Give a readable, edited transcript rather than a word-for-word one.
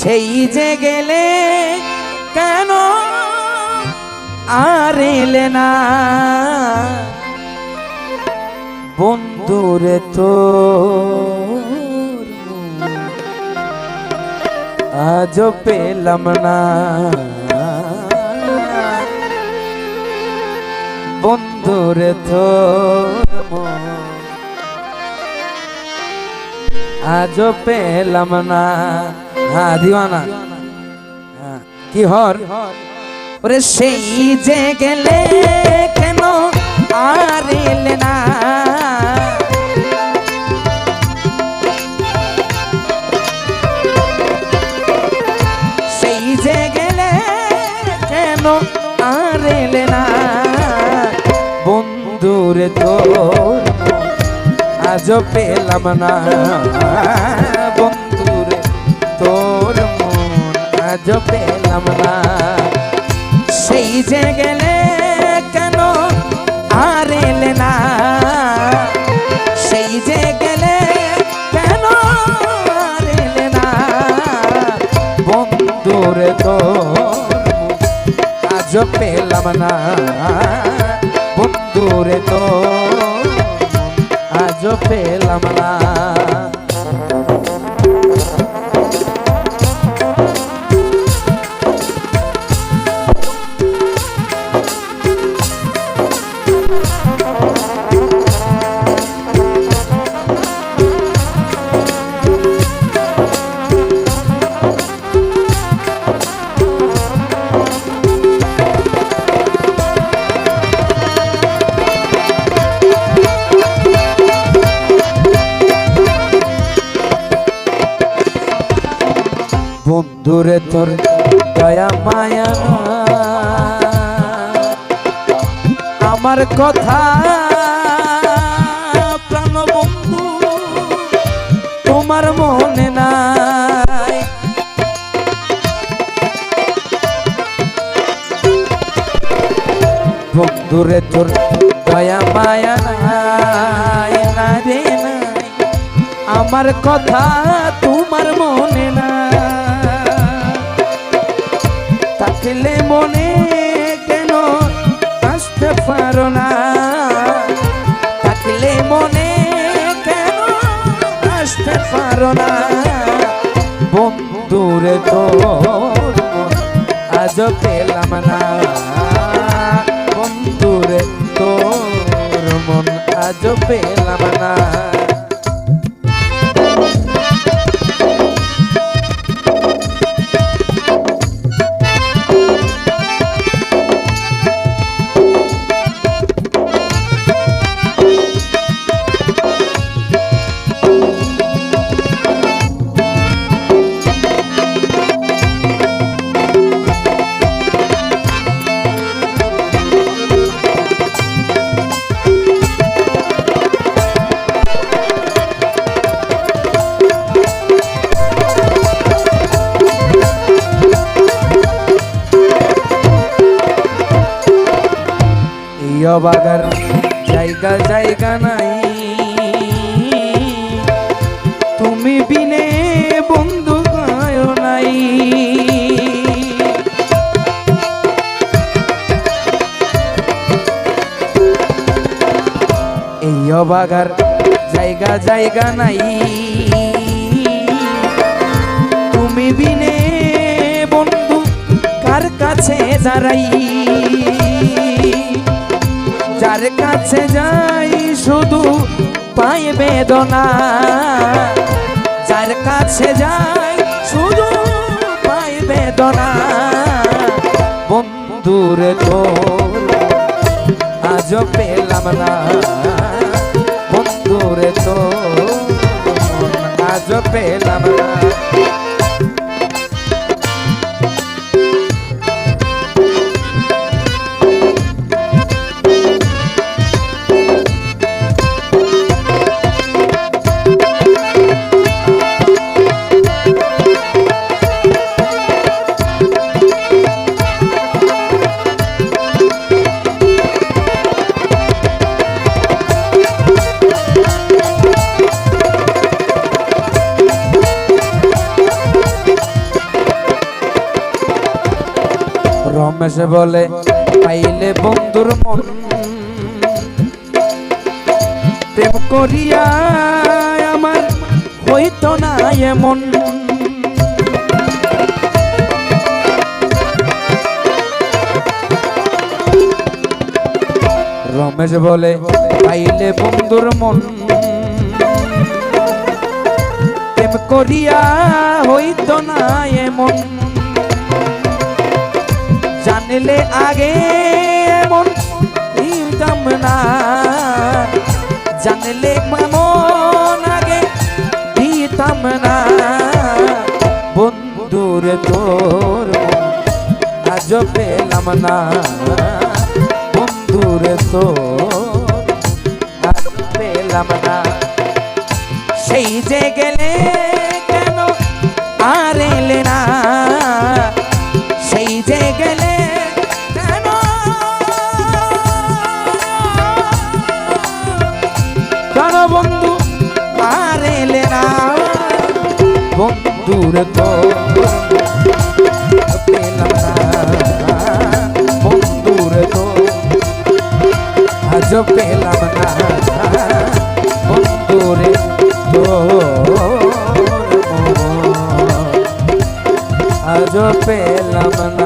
সেই যে গেলে কেন আর এলে না বন্ধুরে তো আজ পেলাম না বন্ধুরে তো আজ পেলাম না। হ্যাঁ দিওয়ানা কি হর ওরে সেই যে গেলে কেন আর এলে না সেই যে গেলে কেন আর এলে না বন্ধুরে তোর আজ পেলাম না বন্ধুরে তোর মন আজ পেলাম না সেই যে গেলে কেন আর এলে না সেই যে গেলে কেন আর এলে না বন্ধুরে তোর আজ পেলাম না বন্ধুরে তোর আজ পেলাম না। বন্ধুরে তোর দয়া মায়া আমার কথা প্রাণ বন্ধু তোমার মনে নাই বন্ধুরে তোর দয়া মায়া নাই না রে নাই আমার কথা তোমার মনে না থাকলে মনে কেন আসতে পারো না থাকলে মনে কেন আসতে পারো না বন্ধুরে তোর আজ পেলাম না বন্ধুরে তোর মন আজ পেলাম না। বাগার জায়গা জায়গা নাই তুমি বিনে বন্ধু গায় নাই এই বাগার জায়গা জায়গা নাই তুমি বিনে বন্ধু কার কাছে দাঁড়াই যার কাছে যাই শুধু পাই বেদনা যার কাছে যাই শুধু পাই বেদনা বন্ধুরে তোর আজ পেলাম না বন্ধুরে তোর আজ পেলাম না। রমেশ বলে পাইলে বন্ধুর মন প্রেম করিয়া আমার হইতো না এমন রমেশ বলে পাইলে বন্ধুর মন প্রেম করিয়া হইতো না এমন জানলে আগে এমন দিতাম না জানলে মন আগে দিতাম না বন্ধুর তোর আজ পেলাম না বন্ধুর তোর আজ পেলাম না সেই যে গেলে কেন আর এলে না সেই যে গেলে কেন কেন বন্ধু আর এলে না বন্ধুর তো পেলাম না বন্ধুর তো আজ পেলাম না বন্ধুরে তো আজ পেলাম না